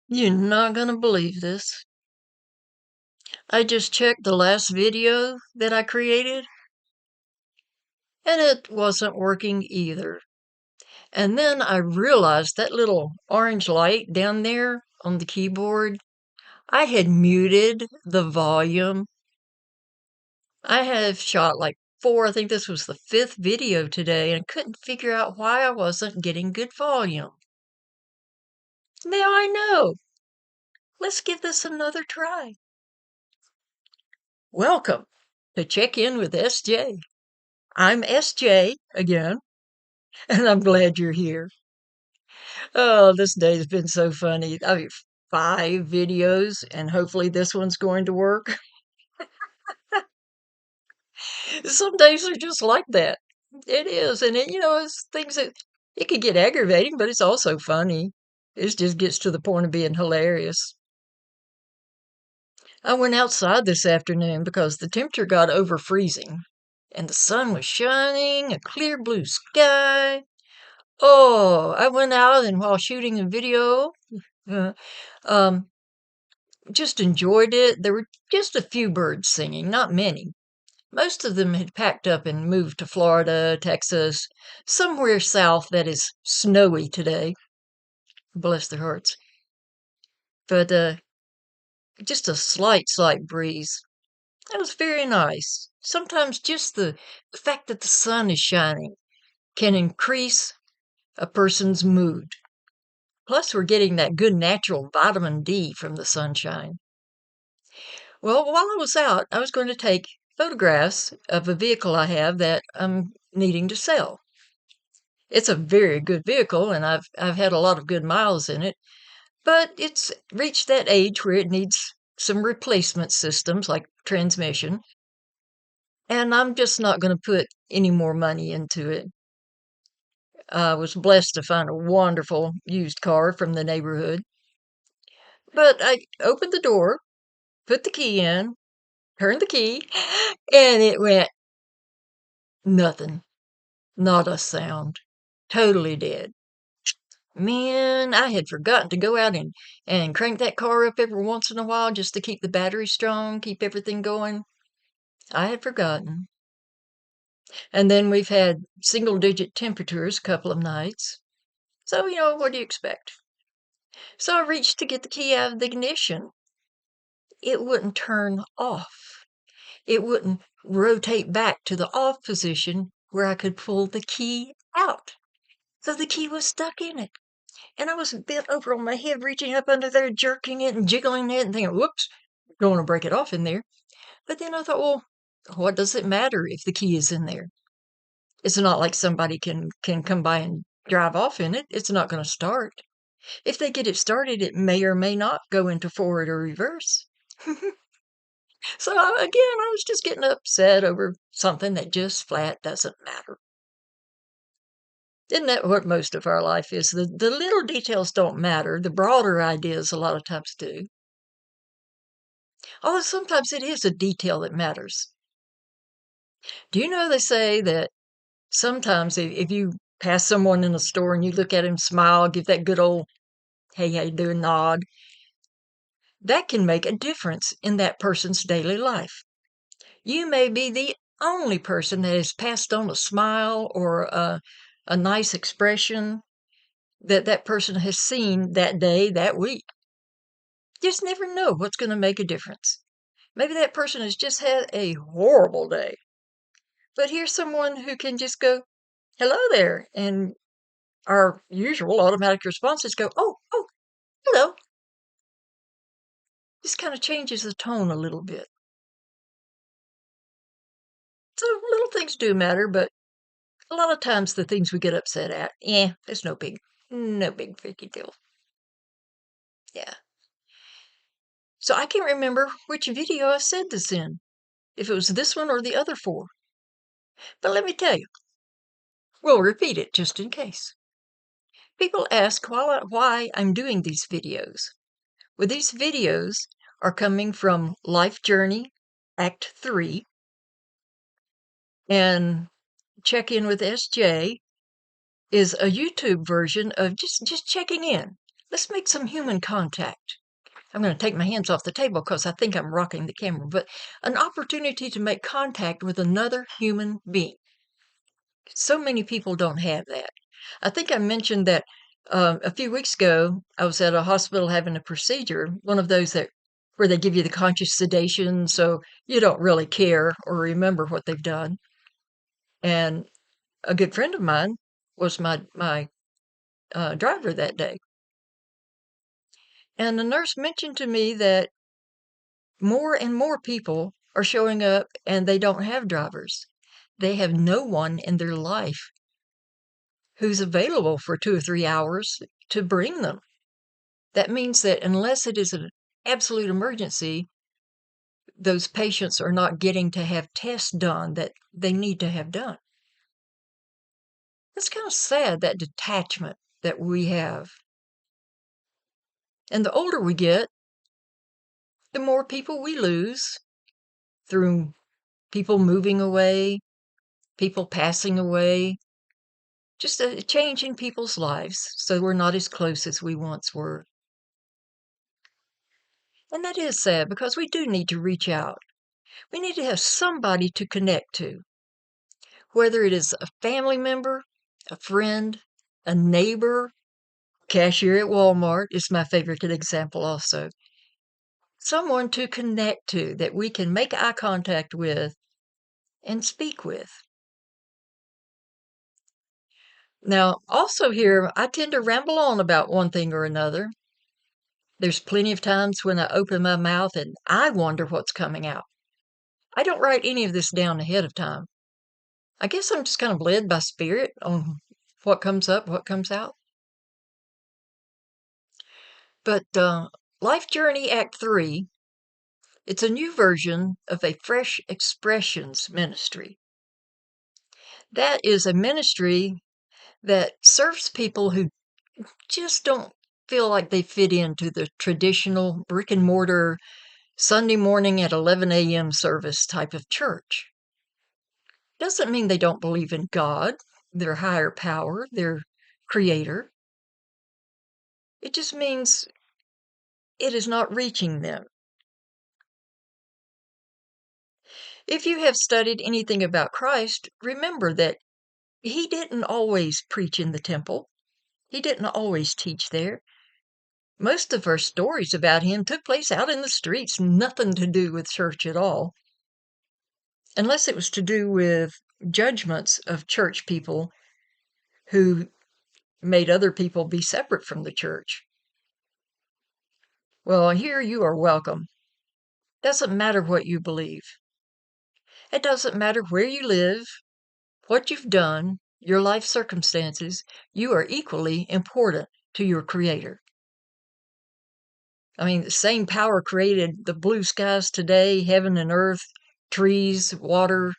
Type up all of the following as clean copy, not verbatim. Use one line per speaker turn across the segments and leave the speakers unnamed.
You're not gonna believe this. I just checked the last video that I created, and it wasn't working either. And then I realized that little orange light down there on the keyboard, I had muted the volume. I have shot like four, I think this was the fifth video today, and couldn't figure out why I wasn't getting good volume. Now I know. Let's give this another try. Welcome to Check In with SJ. I'm SJ again, and I'm glad you're here. Oh, this day's been so funny. I mean, 5 videos, and hopefully this one's going to work. Some days are just like that. It is, and it's things that it can get aggravating, but it's also funny. It just gets to the point of being hilarious. I went outside this afternoon because the temperature got over freezing, and the sun was shining, a clear blue sky. Oh, I went out and while shooting a video, uh, um, just enjoyed it. There were just a few birds singing, not many. Most of them had packed up and moved to Florida, Texas, somewhere south that is snowy today. Bless their hearts. But just a slight breeze. That was very nice. Sometimes just the fact that the sun is shining can increase a person's mood. Plus, we're getting that good natural vitamin D from the sunshine. Well, while I was out, I was going to take photographs of a vehicle I have that I'm needing to sell. It's a very good vehicle, and I've had a lot of good miles in it, but it's reached that age where it needs some replacement systems like transmission, and I'm just not going to put any more money into it. I was blessed to find a wonderful used car from the neighborhood, but I opened the door, put the key in, turned the key, and it went nothing. Not a sound. Totally dead. Man, I had forgotten to go out and crank that car up every once in a while just to keep the battery strong, keep everything going. I had forgotten. And then we've had single digit temperatures a couple of nights. So, what do you expect? So I reached to get the key out of the ignition. It wouldn't turn off. It wouldn't rotate back to the off position where I could pull the key out. So the key was stuck in it. And I was bent over on my head, reaching up under there, jerking it and jiggling it and thinking, whoops, don't want to break it off in there. But then I thought, well, what does it matter if the key is in there? It's not like somebody can come by and drive off in it. It's not going to start. If they get it started, it may or may not go into forward or reverse. So again, I was just getting upset over something that just flat doesn't matter. Isn't that what most of our life is? The little details don't matter. The broader ideas a lot of times do. Although sometimes it is a detail that matters. Do you know they say that sometimes if you pass someone in a store and you look at him, smile, give that good old, hey, how you doing nod, that can make a difference in that person's daily life. You may be the only person that has passed on a smile or a nice expression that that person has seen that day, that week. You just never know what's going to make a difference. Maybe that person has just had a horrible day. But here's someone who can just go, hello there. And our usual automatic responses go, oh, hello. This kind of changes the tone a little bit. So little things do matter, but a lot of times the things we get upset at, it's no big freaky deal. Yeah. So I can't remember which video I said this in, if it was this one or the other 4. But let me tell you, we'll repeat it just in case. People ask why I'm doing these videos. Well, these videos are coming from Life Journey, Act 3, and Check In with SJ is a YouTube version of just checking in. Let's make some human contact. I'm going to take my hands off the table because I think I'm rocking the camera, but an opportunity to make contact with another human being. So many people don't have that. I think I mentioned that a few weeks ago, I was at a hospital having a procedure, one of those that where they give you the conscious sedation, so you don't really care or remember what they've done. And a good friend of mine was my driver that day, and the nurse mentioned to me that more and more people are showing up and they don't have drivers. They have no one in their life who's available for 2 or 3 hours to bring them. That means that unless it is an absolute emergency, those patients are not getting to have tests done that they need to have done. It's kind of sad, that detachment that we have. And the older we get, the more people we lose through people moving away, people passing away, just a change in people's lives, so we're not as close as we once were. And that is sad because we do need to reach out. We need to have somebody to connect to, whether it is a family member, a friend, a neighbor, cashier at Walmart is my favorite example also. Someone to connect to that we can make eye contact with and speak with. Now, also here, I tend to ramble on about one thing or another. There's plenty of times when I open my mouth and I wonder what's coming out. I don't write any of this down ahead of time. I guess I'm just kind of led by spirit on what comes up, what comes out. But Life Journey Act 3, it's a new version of a Fresh Expressions ministry. That is a ministry that serves people who just don't feel like they fit into the traditional brick and mortar Sunday morning at 11 a.m. service type of church. Doesn't mean they don't believe in God, their higher power, their creator. It just means it is not reaching them. If you have studied anything about Christ, remember that he didn't always preach in the temple. He didn't always teach there. Most of our stories about him took place out in the streets, nothing to do with church at all. Unless it was to do with judgments of church people who made other people be separate from the church. Well, here you are welcome. Doesn't matter what you believe. It doesn't matter where you live, what you've done, your life circumstances, you are equally important to your creator. I mean, the same power created the blue skies today, heaven and earth, trees, water,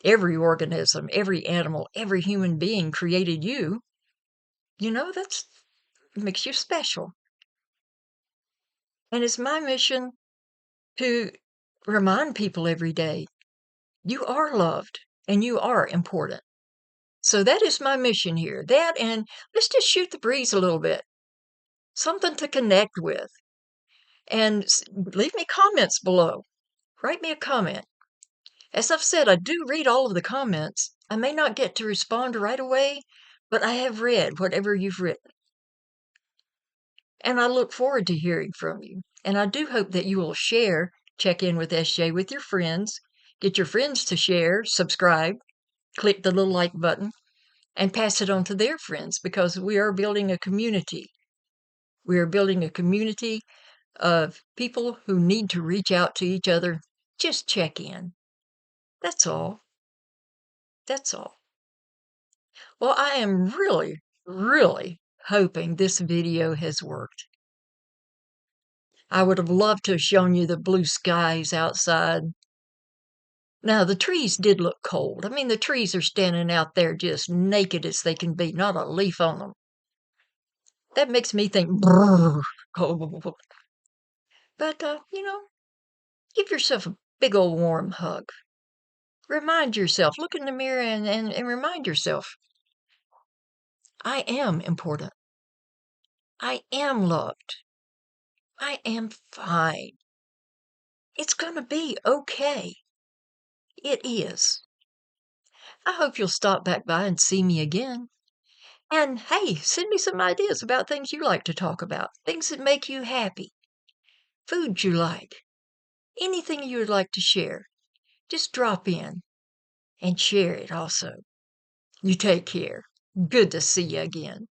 every organism, every animal, every human being created you. You know, that makes you special. And it's my mission to remind people every day, you are loved and you are important. So that is my mission here. That, and let's just shoot the breeze a little bit. Something to connect with. And leave me comments below. Write me a comment. As I've said, I do read all of the comments. I may not get to respond right away, but I have read whatever you've written. And I look forward to hearing from you. And I do hope that you will share Check In with SJ with your friends. Get your friends to share, subscribe, click the little like button, and pass it on to their friends, because we are building a community. We are building a community of people who need to reach out to each other. Just check in. That's all. That's all. Well, I am really, really hoping this video has worked. I would have loved to have shown you the blue skies outside. Now, the trees did look cold. I mean, the trees are standing out there just naked as they can be, not a leaf on them. That makes me think, brrr, cold. But, give yourself a big old warm hug. Remind yourself, look in the mirror and remind yourself, I am important. I am loved. I am fine. It's going to be okay. It is. I hope you'll stop back by and see me again. And hey, send me some ideas about things you like to talk about, things that make you happy, food you like, anything you would like to share. Just drop in and share it also. You take care. Good to see you again.